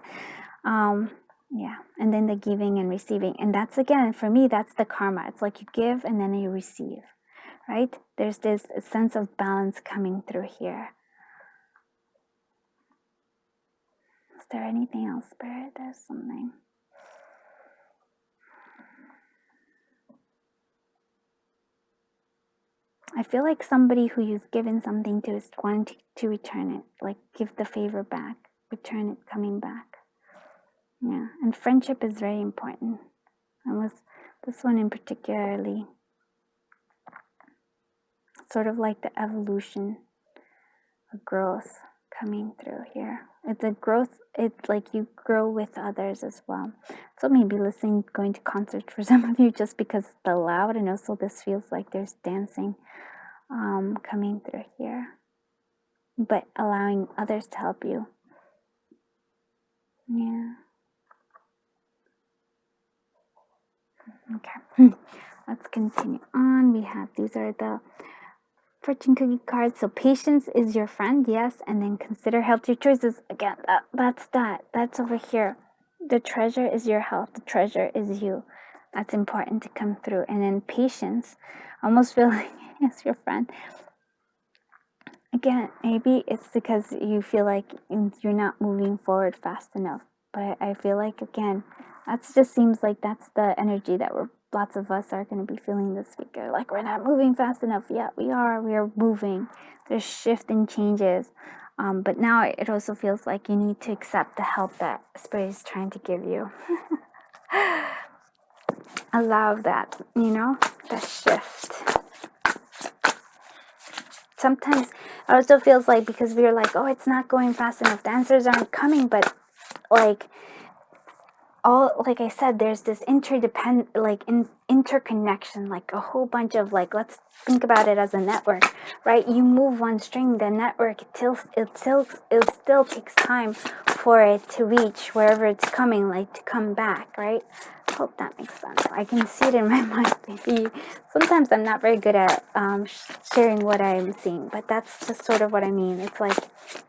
A: Yeah, and then the giving and receiving, and that's, again, for me, that's the karma. It's like you give and then you receive, right? There's this sense of balance coming through here. Is there anything else, Spirit? There's something. I feel like somebody who you've given something to is wanting to return it, like give the favor back, return it coming back. Yeah, and friendship is very important. And with this one in particularly, sort of like the evolution, a growth coming through here. It's a growth, it's like you grow with others as well. So maybe listening, going to concerts for some of you just because it's the loud, and also this feels like there's dancing coming through here. But allowing others to help you. Yeah. Okay. Let's continue on. We have, these are the fortune cookie cards. So patience is your friend, yes, and then consider healthier choices. Again, that's over here. The treasure is your health. The treasure is you. That's important to come through. And then patience, almost feel like it's your friend. Again, maybe it's because you feel like you're not moving forward fast enough. But I feel like, again, that just seems like that's the energy that lots of us are going to be feeling this week. Like, we're not moving fast enough. Yeah, we are moving. There's shift and changes. But now it also feels like you need to accept the help that Spirit is trying to give you. Allow that, that shift. Sometimes it also feels like, because we're like, oh, it's not going fast enough, the answers aren't coming, but like I said, there's this interconnection, like a whole bunch of, like, let's think about it as a network, right? You move one string, the network, it still takes time for it to reach wherever it's coming, like to come back, right? Hope that makes sense. I can see it in my mind. Maybe sometimes I'm not very good at sharing what I'm seeing, but that's just sort of what I mean. It's like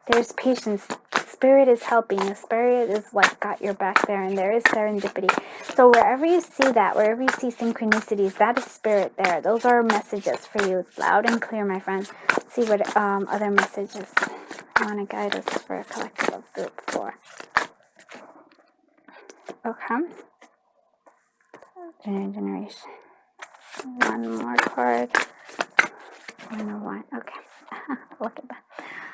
A: there's patience. Spirit is helping. The Spirit is like got your back there, and there is serendipity. So wherever you see that, wherever you see synchronicities, that is Spirit there. Those are messages for you. It's loud and clear, my friend. Let's see what other messages want to guide us for a collective of group 4. Okay. Generation. One more card. 101. Okay. Look at that.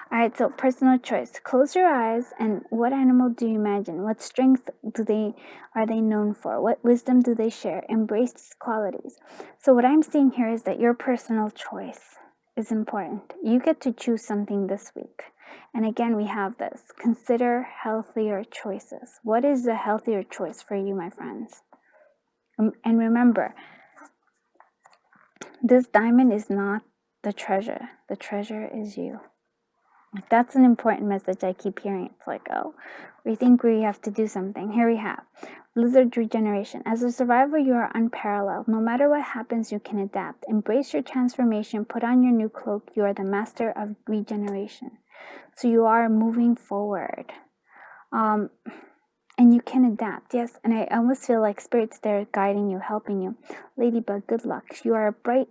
A: All right, so personal choice. Close your eyes, and what animal do you imagine? What strength are they known for? What wisdom do they share? Embrace these qualities. So what I'm seeing here is that your personal choice is important. You get to choose something this week. And again, we have this. Consider healthier choices. What is a healthier choice for you, my friends? And remember, this diamond is not the treasure. The treasure is you. That's an important message I keep hearing. It's like, oh, we think we have to do something. Here we have Lizard Regeneration. As a survivor, you are unparalleled. No matter what happens, you can adapt. Embrace your transformation. Put on your new cloak. You are the master of regeneration. So you are moving forward. And you can adapt, yes. And I almost feel like Spirit's there guiding you, helping you. Ladybug, good luck. You are a bright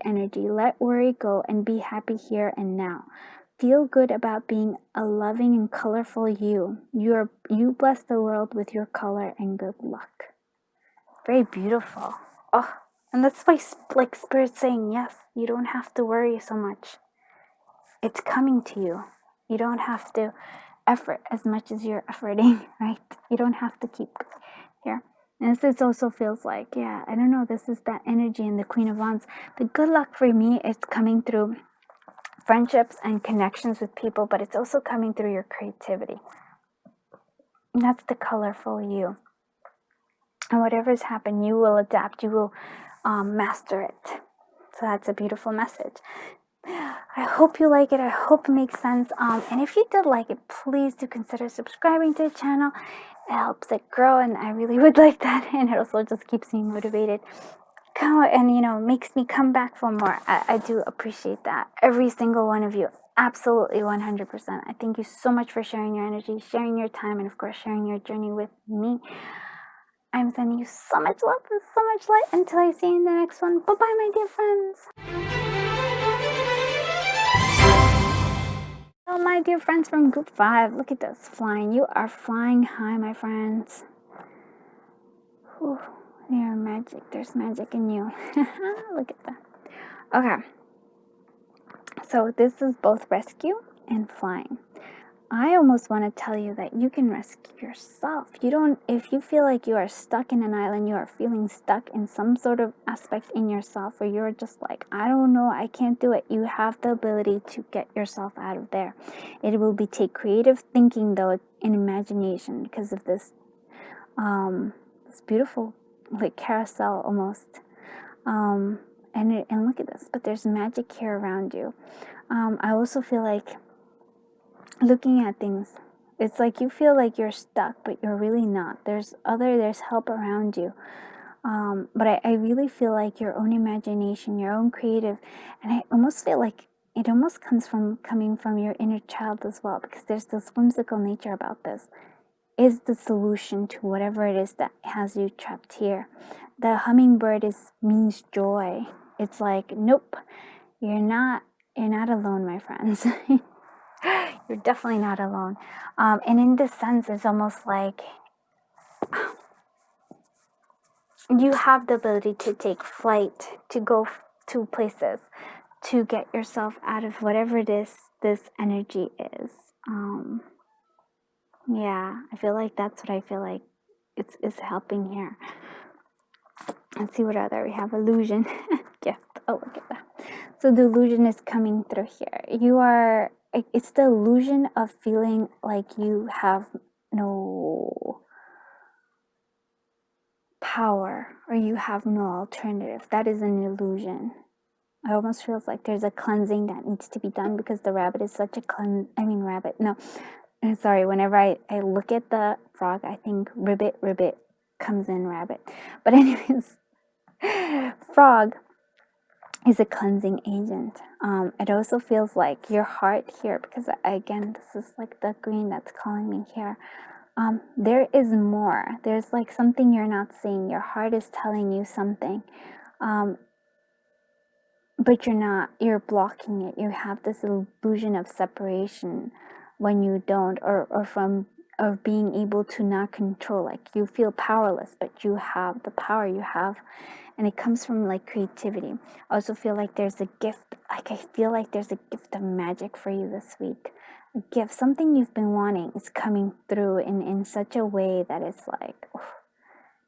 A: energy. Let worry go and be happy here and now. Feel good about being a loving and colorful you. You bless the world with your color and good luck. Very beautiful. Oh, and that's why, like, Spirit's saying, yes, you don't have to worry so much. It's coming to you. You don't have to effort as much as you're efforting, right? You don't have to keep here. And this also feels like, yeah, I don't know, this is that energy in the Queen of Wands. The good luck for me is coming through friendships and connections with people, but it's also coming through your creativity. And that's the colorful you. And whatever's happened, you will adapt, you will master it. So that's a beautiful message. I hope you like it. I hope it makes sense. And if you did like it, please do consider subscribing to the channel. It helps it grow, and I really would like that. And it also just keeps me motivated. And, makes me come back for more. I do appreciate that. Every single one of you. Absolutely 100%. I thank you so much for sharing your energy, sharing your time, and of course, sharing your journey with me. I'm sending you so much love and so much light until I see you in the next one. Bye-bye, my dear friends. Oh, my dear friends from group 5, look at this, flying. You are flying high, my friends. Whew, you're magic. There's magic in you. Look at that. Okay, so this is both rescue and flying. I almost want to tell you that you can rescue yourself. If you feel like you are stuck in an island, you are feeling stuck in some sort of aspect in yourself, or you're just like, I don't know, I can't do it. You have the ability to get yourself out of there. It will take creative thinking though, and imagination, because of this beautiful like carousel almost. And look at this, but there's magic here around you. I also feel like looking at things, it's like you feel like you're stuck, but you're really not. There's help around you. But I really feel like your own imagination, your own creative, and I almost feel like it almost coming from your inner child as well, because there's this whimsical nature about this. Is the solution to whatever it is that has you trapped here. The hummingbird means joy. It's like, nope, you're not alone, my friends. You're definitely not alone. And in this sense, it's almost like you have the ability to take flight, to go to places, to get yourself out of whatever this energy is. Yeah, I feel like that's what I feel like it's helping here. Let's see what other we have. Illusion. Gift. Oh, look at that. So the illusion is coming through here. It's the illusion of feeling like you have no power or you have no alternative. That is an illusion. It almost feels like there's a cleansing that needs to be done, because the rabbit is such a rabbit. No, sorry. Whenever I look at the frog, I think ribbit comes in rabbit. But anyways, frog is a cleansing agent. It also feels like your heart here, because again, this is like the green that's calling me here. There is more. There's like something you're not seeing. Your heart is telling you something, but you're blocking it. You have this illusion of separation when you don't, or being able to not control. Like you feel powerless, but you have the power you have. And it comes from like creativity. I also feel like there's a gift. Like I feel like there's a gift of magic for you this week. A gift, something you've been wanting is coming through in such a way that it's like,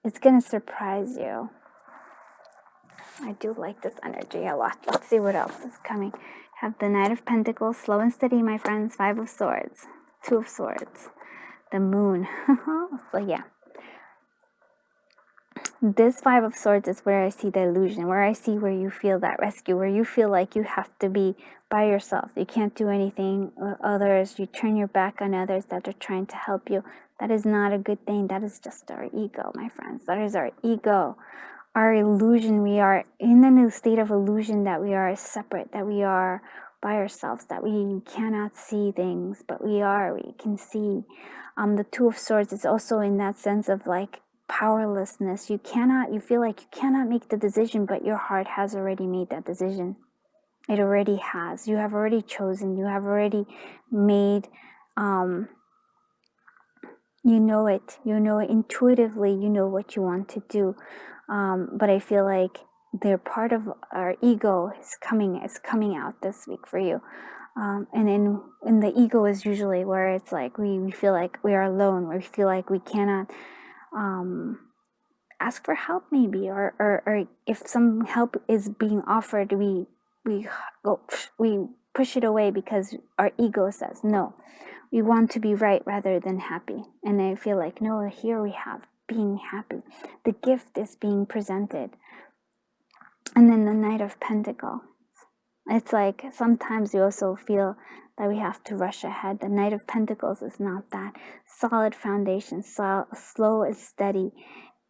A: it's going to surprise you. I do like this energy a lot. Let's see what else is coming. Have the Knight of Pentacles, slow and steady, my friends. 5 of Swords, 2 of Swords, the Moon. So yeah. This 5 of Swords is where I see the illusion, where I see where you feel that rescue, where you feel like you have to be by yourself. You can't do anything with others. You turn your back on others that are trying to help you. That is not a good thing. That is just our ego, my friends. That is our ego. Our illusion. We are in a new state of illusion that we are separate, that we are by ourselves, that we cannot see things, but we can see. The 2 of Swords is also in that sense of like powerlessness. You feel like you cannot make the decision, but your heart has already made that decision. It already has. You have already chosen. You have already made, you know it intuitively. You know what you want to do. But I feel like they're part of our ego is coming out this week for you. And in the ego is usually where it's like we feel like we are alone, where we feel like we cannot ask for help, maybe, or if some help is being offered, we push it away because our ego says no. We want to be right rather than happy. And I feel like, no, here we have being happy. The gift is being presented. And then the Knight of Pentacles. It's like sometimes we also feel that we have to rush ahead. The Knight of Pentacles is not that. Solid foundation, slow and steady.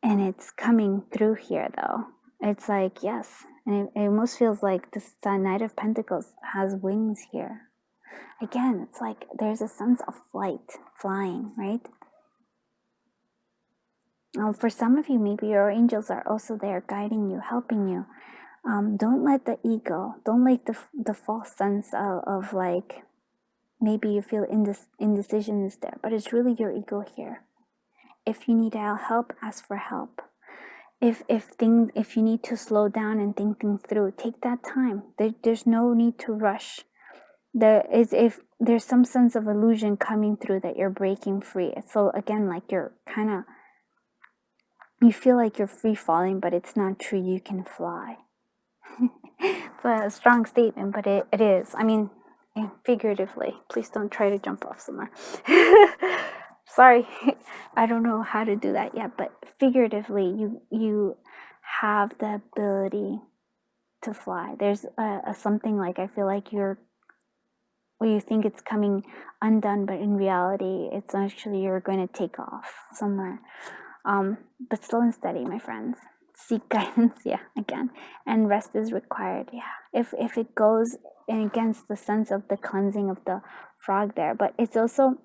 A: And it's coming through here, though. It's like, yes. And it almost feels like this Knight of Pentacles has wings here. Again, it's like there's a sense of flying, right? For some of you, maybe your angels are also there guiding you, helping you. Don't let the ego, don't let the false sense of like, maybe you feel indecision is there, but it's really your ego here. If you need help, ask for help. if you need to slow down and think things through, take that time. There's no need to rush. If there's some sense of illusion coming through that you're breaking free. So again, like you feel like you're free falling, but it's not true. You can fly. It's a strong statement, but it is. I mean, figuratively. Please don't try to jump off somewhere. Sorry, I don't know how to do that yet, but figuratively, you have the ability to fly. There's a something like, I feel like you think it's coming undone, but in reality, it's actually you're going to take off somewhere. But slow and steady, my friends. Seek guidance, yeah, again. And rest is required, yeah. If it goes against the sense of the cleansing of the frog there, but it's also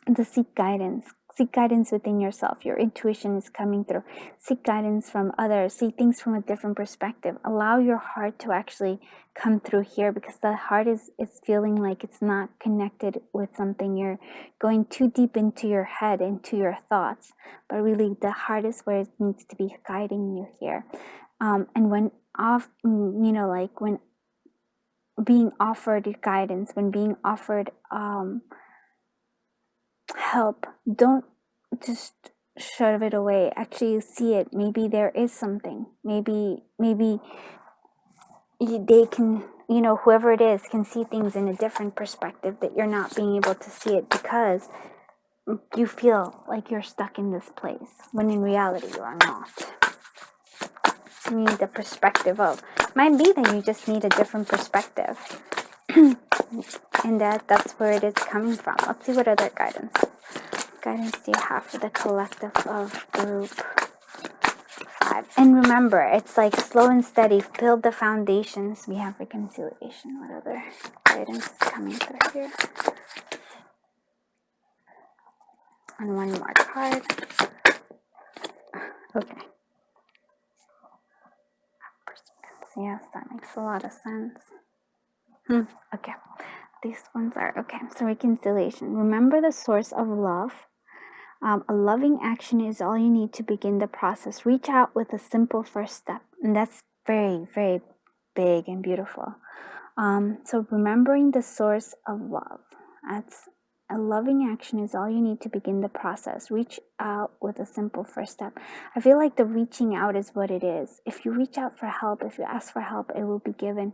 A: the seek guidance. Seek guidance within yourself. Your intuition is coming through. Seek guidance from others. See things from a different perspective. Allow your heart to actually come through here, because the heart is feeling like it's not connected with something. You're going too deep into your head, into your thoughts. But really, the heart is where it needs to be guiding you here. And when when being offered guidance, when being offered help, don't just shove it away. Actually see it. Maybe there is something. Maybe they can, whoever it is can see things in a different perspective that you're not being able to see it, because you feel like you're stuck in this place, when in reality you are not. You need the perspective of, might be that you just need a different perspective. And that's where it is coming from. Let's see what other guidance do you have for the collective of group 5. And remember, it's like slow and steady. Build the foundations. We have reconciliation. What other guidance is coming through here? And one more card. Okay. Yes, that makes a lot of sense. Okay. These ones are okay. So reconciliation. Remember the source of love. A loving action is all you need to begin the process. Reach out with a simple first step. And that's very, very big and beautiful. So remembering the source of love. That's a loving action is all you need to begin the process. Reach out with a simple first step. I feel like the reaching out is what it is. If you reach out for help, if you ask for help, it will be given.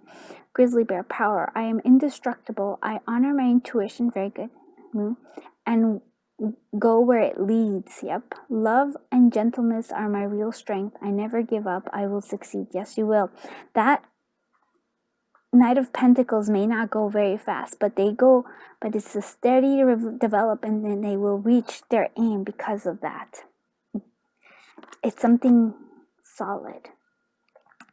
A: Grizzly bear power. I am indestructible. I honor my intuition. Very good. And go where it leads. Yep. Love and gentleness are my real strength. I never give up. I will succeed. Yes, you will. That Knight of Pentacles may not go very fast, but it's a steady development, and they will reach their aim because of that. It's something solid.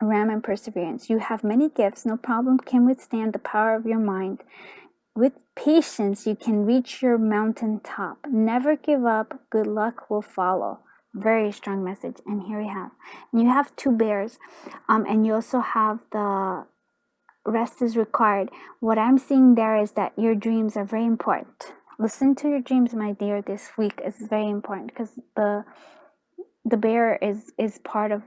A: Ram and perseverance. You have many gifts. No problem can withstand the power of your mind. With patience, you can reach your mountain top. Never give up. Good luck will follow. Very strong message. And here we have. And you have 2 bears. And you also have the rest is required. What I'm seeing there is that your dreams are very important. Listen to your dreams, my dear, this week is very important, because the bear is part of,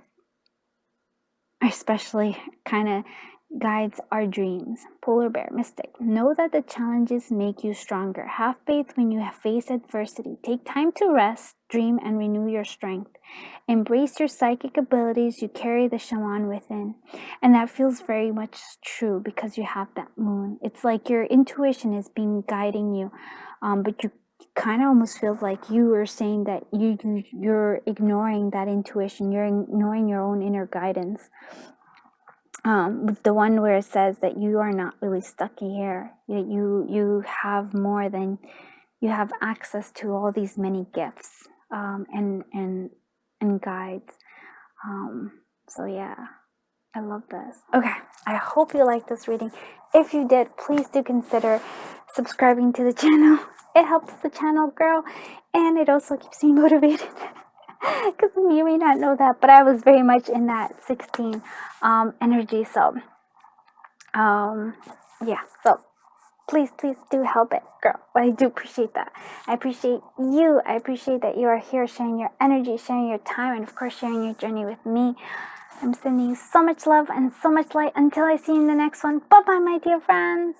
A: especially kind of guides our dreams. Polar bear, mystic. Know that the challenges make you stronger. Have faith when you face adversity. Take time to rest, dream, and renew your strength. Embrace your psychic abilities. You carry the shaman within. And that feels very much true, because you have that moon. It's like your intuition is being guiding you, but you kind of almost feels like you are saying that you're ignoring that intuition. You're ignoring your own inner guidance. The one where it says that you are not really stuck here. You have more than, you have access to all these many gifts and guides. So yeah, I love this. Okay, I hope you liked this reading. If you did, please do consider subscribing to the channel. It helps the channel grow, and it also keeps me motivated. Because you may not know that, but I was very much in that 16 energy. So yeah, so Please, please do help it, girl. I do appreciate that. I appreciate you. I appreciate that you are here sharing your energy, sharing your time, and of course sharing your journey with me. I'm sending you so much love and so much light until I see you in the next one. Bye-bye, my dear friends.